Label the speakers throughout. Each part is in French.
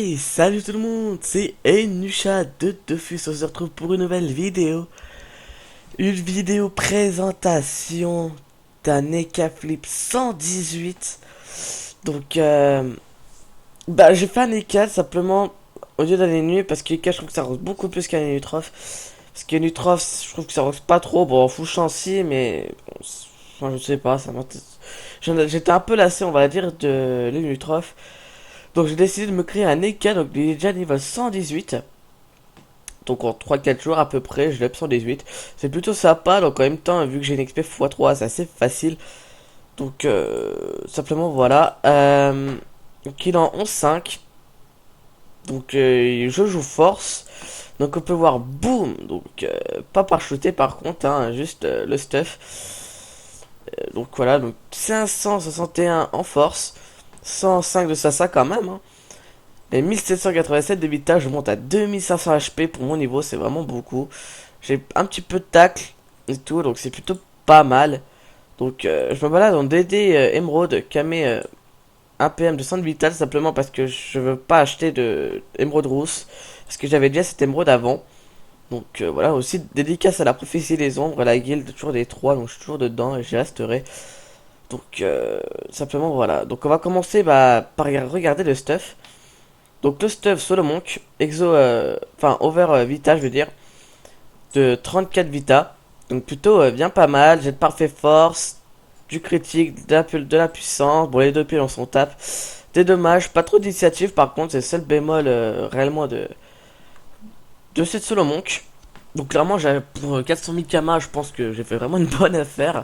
Speaker 1: Hey, salut tout le monde, c'est Enusha de Dofus, on se retrouve pour une nouvelle vidéo. Une vidéo présentation d'un Eka Flip 118. Donc, j'ai fait un Eka simplement au lieu d'un Enu, parce que Eka je trouve que ça rose beaucoup plus qu'un Enutrof. Parce qu'un Enutrof, je trouve que ça rose pas trop, bon, full chancy, mais bon, enfin, je sais pas, j'étais un peu lassé, on va dire, de l'Enutrof. Donc j'ai décidé de me créer un Eka, donc il est déjà niveau 118. Donc en 3-4 jours à peu près, je l'ai 118. C'est plutôt sympa, donc en même temps, vu que j'ai une XP x3, c'est assez facile. Donc simplement voilà. Donc il est en 11-5. Donc je joue force. Donc on peut voir boom. Donc pas par shooter par contre, hein, juste le stuff. Donc voilà, donc 561 en force. 105 de Sasa quand même, hein. Et 1787 de vita, je monte à 2500 HP pour mon niveau, c'est vraiment beaucoup. J'ai un petit peu de tacle et tout, donc c'est plutôt pas mal. Donc je me balade en DD Emerald, Kamé 1 PM de 100 de vital, simplement parce que je veux pas acheter de Emerald Rousse. Parce que j'avais déjà cet Emerald avant. Donc voilà, aussi dédicace à la prophétie des ombres, la guilde toujours des 3, donc je suis toujours dedans et j'y resterai. Donc simplement voilà. Donc on va commencer par regarder le stuff. Donc le stuff Solomonk, exo, enfin over vita je veux dire, de 34 vita. Donc plutôt bien pas mal, jet de parfait force, du critique, de la puissance, bon les deux piles on s'en tape. Des dommages, pas trop d'initiative par contre, c'est le seul bémol réellement de cette Solomonk. Donc clairement pour 400 000 Kama je pense que j'ai fait vraiment une bonne affaire.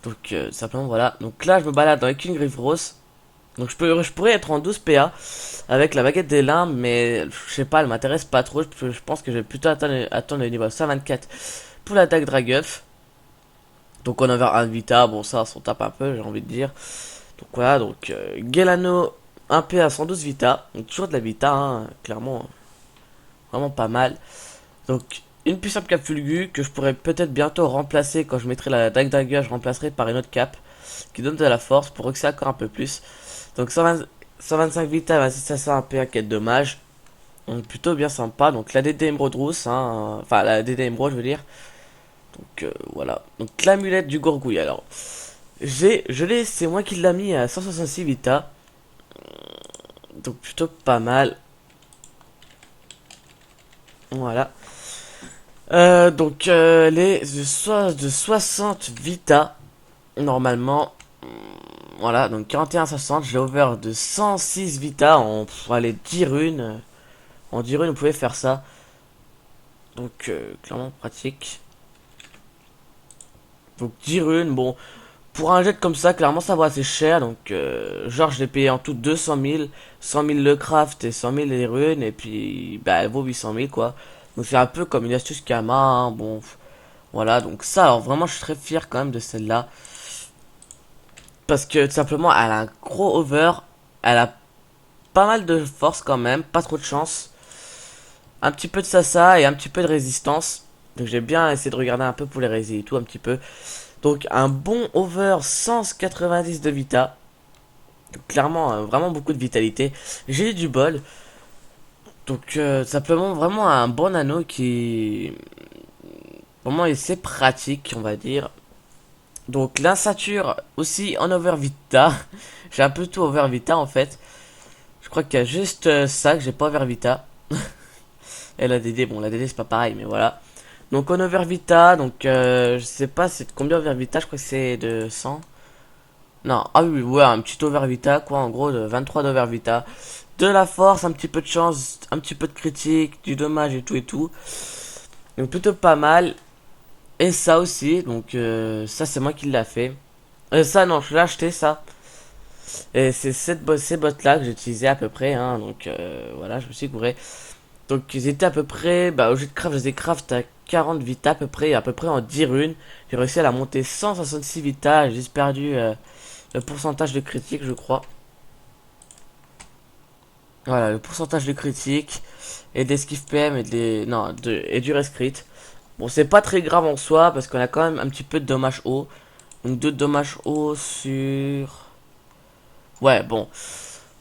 Speaker 1: Donc simplement voilà, donc là je me balade avec une griffe rose. Donc je pourrais être en 12 PA avec la baguette des limbes, mais je sais pas, elle m'intéresse pas trop. Je pense que je vais plutôt attendre le niveau 124 pour l'attaque Draguff. Donc on a vers un Vita, bon ça on s'en tape un peu, j'ai envie de dire. Donc voilà, donc Gelano 1 PA 112 Vita, donc toujours de la Vita, hein, clairement, vraiment pas mal. Donc une puissante cape Fulgu que je pourrais peut-être bientôt remplacer quand je mettrai la dague Dagger, je remplacerai par une autre cape qui donne de la force pour que ça encore un peu plus. Donc 125 Vita, 26 ça un PA qui est dommage. Donc plutôt bien sympa. Donc la DD Emerald Rousse, hein, enfin la DD Emerald je veux dire. Donc voilà. Donc l'amulette du Gourgouille. Alors c'est moi qui l'a mis à 166 Vita. Donc plutôt pas mal. Voilà. Donc les de 60 Vita normalement. Voilà, donc 41-60, j'ai over de 106 Vita en allez, 10 runes. En 10 runes, vous pouvez faire ça. Donc, clairement pratique. Donc, 10 runes, bon. Pour un jet comme ça, clairement, ça va assez cher. Donc, genre, je l'ai payé en tout 200 000. 100 000 le craft et 100 000 les runes. Et puis, bah, elle vaut 800 000, quoi. Donc, c'est un peu comme une astuce Kama, hein. Bon, voilà. Donc, ça, alors, vraiment, je suis très fier quand même de celle-là. Parce que, tout simplement, elle a un gros over. Elle a pas mal de force quand même. Pas trop de chance. Un petit peu de Sasa et un petit peu de résistance. Donc, j'ai bien essayé de regarder un peu pour les résis et tout, un petit peu. Donc un bon over 190 de vita. Donc, clairement, vraiment beaucoup de vitalité. J'ai eu du bol. Donc simplement vraiment un bon anneau qui... Vraiment c'est pratique on va dire. Donc l'insature aussi en over vita. J'ai un peu tout over vita en fait. Je crois qu'il y a juste ça que j'ai pas over vita. Et la DD, bon la DD c'est pas pareil mais voilà. Donc en over vita, donc je sais pas c'est combien over vita, je crois que c'est de 100. Non, ah oui, ouais, un petit over vita, quoi, en gros, de 23 d'over vita. De la force, un petit peu de chance, un petit peu de critique, du dommage et tout et tout. Donc plutôt pas mal. Et ça aussi, donc ça c'est moi qui l'a fait. Ça non, je l'ai acheté ça. Et c'est ces bottes là que j'ai utilisé à peu près, hein, donc voilà, je me suis couré. Donc ils étaient à peu près, bah au jeu de craft, je les ai craft à 40 vita à peu près en 10 runes. J'ai réussi à la monter 166 vita, j'ai juste perdu le pourcentage de critique je crois. Voilà, le pourcentage de critique et d'esquive PM et des non et du rescrit. Bon, c'est pas très grave en soi parce qu'on a quand même un petit peu de dommages haut. Donc 2 dommages haut sur ouais, bon.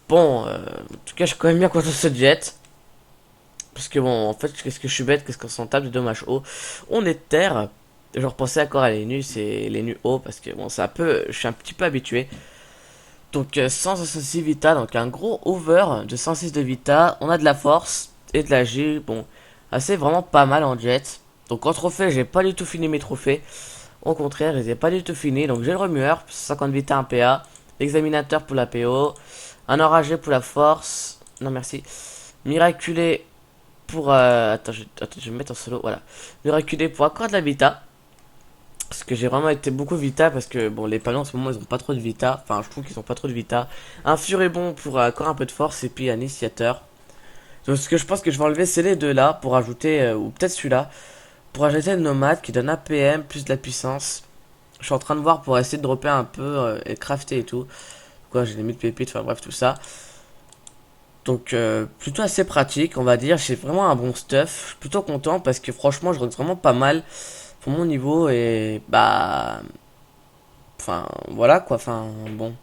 Speaker 1: Bon, en tout cas, je suis quand même bien content de ce jet. Parce que bon, en fait, qu'est-ce que je suis bête, qu'est-ce qu'on s'en tape de dommage haut. On est terre. Je repensais encore à les nus, c'est les nus hauts parce que bon, c'est un peu, je suis un petit peu habitué. Donc 166 vita, donc un gros over de 106 de vita. On a de la force et de la G. Bon, assez vraiment pas mal en jet. Donc en trophée, j'ai pas du tout fini mes trophées. Au contraire, ils n'étaient pas du tout finis. Donc j'ai le remueur, 50 vita, un PA. L'examinateur pour la PO. Un enragé pour la force. Non merci. Miraculé pour... attends, je vais me mettre en solo. Voilà. Miraculé pour encore de la vita. Parce que j'ai vraiment été beaucoup vita. Parce que bon, les panneaux en ce moment, ils ont pas trop de vita. Enfin, je trouve qu'ils ont pas trop de vita. Un furibond pour encore un peu de force. Et puis un initiateur. Donc ce que je pense que je vais enlever, c'est les deux là. Pour ajouter... ou peut-être celui-là. Pour ajouter le nomade qui donne APM plus de la puissance. Je suis en train de voir pour essayer de dropper un peu et crafter et tout. Quoi, j'ai des 1000 pépites, enfin bref, tout ça. Donc, plutôt assez pratique, on va dire. J'ai vraiment un bon stuff. Je suis plutôt content parce que franchement, je rentre vraiment pas mal pour mon niveau. Et bah. Enfin, voilà quoi. Enfin, bon.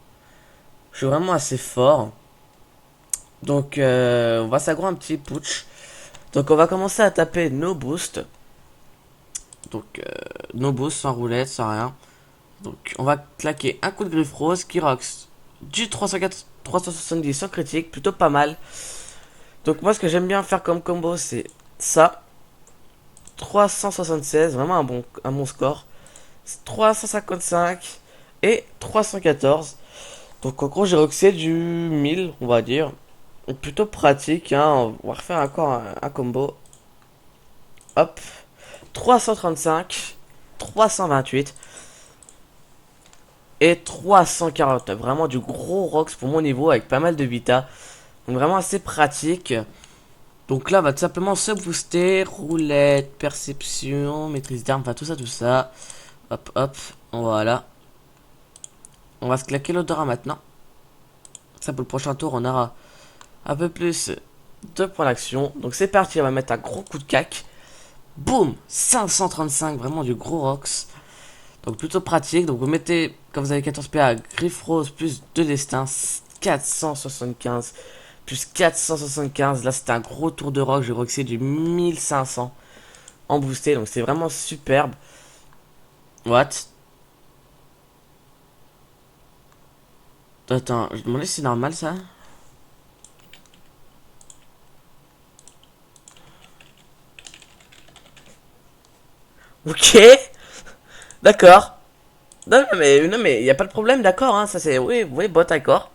Speaker 1: Je suis vraiment assez fort. Donc, on va s'aggro un petit putsch. Donc, on va commencer à taper nos boosts. Donc, nos boosts sans roulette, sans rien. Donc on va claquer un coup de griffe rose qui rocks du 304, 370 sans critique, plutôt pas mal. Donc moi ce que j'aime bien faire comme combo c'est ça. 376, vraiment un bon score. 355 et 314. Donc en gros j'ai roxé du 1000 on va dire. Plutôt pratique, hein. On va refaire encore un combo. Hop. 335, 328. Et 349, vraiment du gros rocks pour mon niveau avec pas mal de vita. Donc vraiment assez pratique. Donc là on va tout simplement se booster, roulette, perception, maîtrise d'armes, enfin tout ça, tout ça. Hop hop, voilà. On va se claquer l'odorat maintenant. Ça pour le prochain tour on aura un peu plus de points d'action. Donc c'est parti, on va mettre un gros coup de cac. Boum, 535, vraiment du gros rocks. Donc plutôt pratique. Donc vous mettez, quand vous avez 14 PA, griffe rose plus 2 destins, 475 plus 475. Là c'était un gros tour de rock. J'ai roxé du 1500 en boosté. Donc c'est vraiment superbe. What? Attends, je me demandais si c'est normal ça. Ok, d'accord. Non mais y a pas de problème, d'accord. Hein, ça c'est oui, oui, bon, d'accord.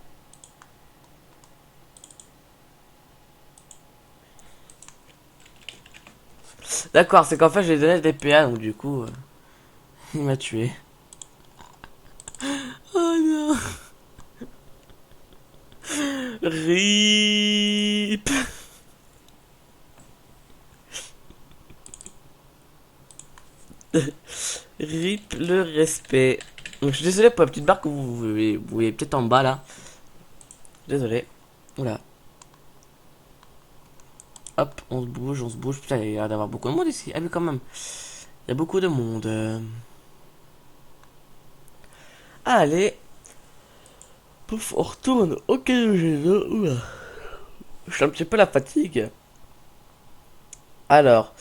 Speaker 1: D'accord, c'est qu'en fait j'ai donné des PA donc du coup il m'a tué. Oh non. RIP. RIP le respect. Donc je suis désolé pour la petite barre que vous voyez peut-être en bas là. Désolé. Oula. Hop, on se bouge, on se bouge. Putain, il y a l'air d'avoir beaucoup de monde ici. Ah oui, quand même. Il y a beaucoup de monde. Allez. Pouf, on retourne au caillou. Oula. Je suis un petit peu la fatigue. Alors,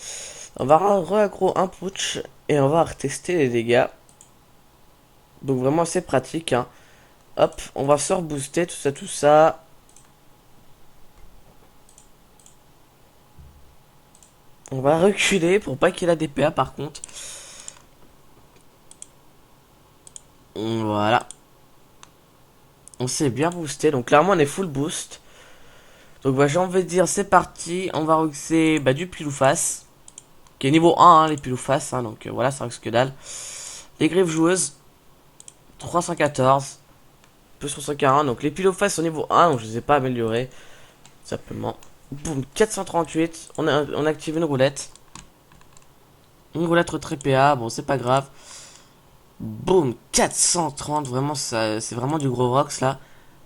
Speaker 1: on va re-aggro un putsch et on va retester les dégâts. Donc vraiment c'est pratique. Hein. Hop, on va se rebooster, tout ça, tout ça. On va reculer pour pas qu'il ait des PA par contre. Voilà. On s'est bien boosté. Donc clairement on est full boost. Donc bah, j'ai envie de dire c'est parti. On va roxer du pilou face. Qui est niveau 1 hein, les pilou face. Hein, donc voilà ça roxe que dalle. Les griffes joueuses. 314. Plus 340. Donc les pilou face au niveau 1. Donc je les ai pas améliorés. Simplement. Boum. 438. On active une roulette. Une roulette très PA. Bon c'est pas grave. Boum, 430, vraiment, c'est vraiment du gros rocks là.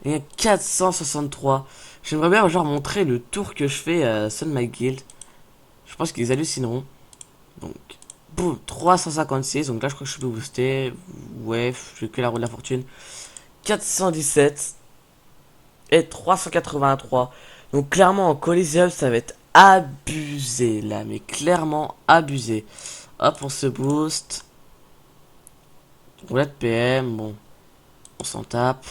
Speaker 1: Et 463. J'aimerais bien genre montrer le tour que je fais à Sun My Guild. Je pense qu'ils hallucineront. Donc, boum, 356. Donc là, je crois que je peux booster. Ouais, j'ai que la roue de la fortune. 417. et 383. Donc clairement en Coliseum ça va être abusé là, mais clairement abusé. Hop, on se booste. Roulette PM, bon, on s'en tape.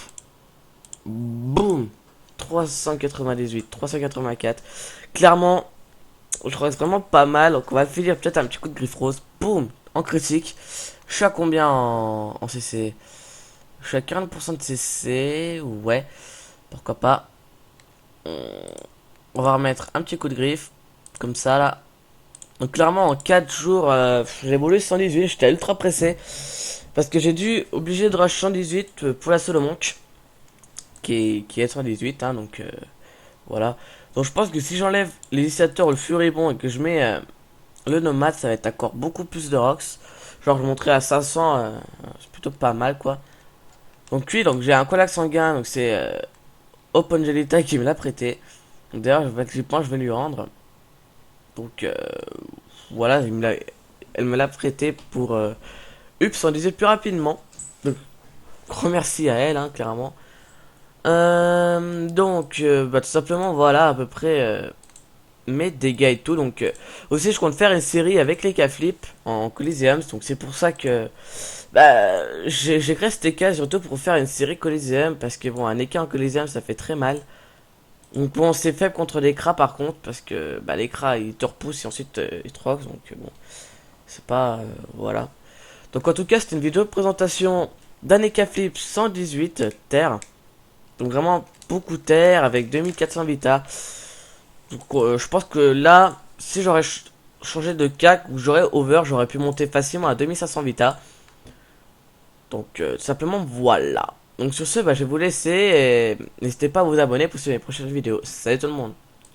Speaker 1: Boum, 398, 384. Clairement, je reste vraiment pas mal. Donc on va finir peut-être un petit coup de griffe rose. Boum, en critique. Je suis à combien en CC? Je suis à 40% de CC. Ouais, pourquoi pas. On va remettre un petit coup de griffe. Comme ça là. Donc clairement en 4 jours, j'ai volé 118. J'étais ultra pressé. Parce que j'ai dû obligé de rush 118 pour la solo monk. Qui est 118. Hein, donc voilà. Donc je pense que si j'enlève l'initiateur ou le furibond et que je mets le nomade, ça va être encore beaucoup plus de rocks. Genre je monterai à 500, c'est plutôt pas mal quoi. Donc lui, donc j'ai un collage sanguin, donc c'est Opengelita qui me l'a prêté. D'ailleurs, avec les points, je vais lui rendre. Donc voilà, elle me l'a prêté pour Ups, on disait plus rapidement. Donc gros merci à elle, hein, clairement. Bah, tout simplement, voilà à peu près mes dégâts et tout. Donc aussi, je compte faire une série avec les K-Flip en Coliseum. Donc c'est pour ça que bah, j'ai créé cet EK surtout pour faire une série Coliseum. Parce que bon, un EK en Coliseum ça fait très mal. Donc bon, c'est faible contre les cras par contre. Parce que bah, les cras ils te repoussent et ensuite ils te roxent. Donc bon, c'est pas. Voilà. Donc en tout cas, c'était une vidéo de présentation d'un EK Flip 118 terre. Donc vraiment beaucoup de terre avec 2400 vita. Donc, je pense que là, si j'aurais changé de CAC ou j'aurais over, j'aurais pu monter facilement à 2500 vita. Donc tout simplement voilà. Donc sur ce, bah, je vais vous laisser et n'hésitez pas à vous abonner pour suivre les prochaines vidéos. Salut tout le monde.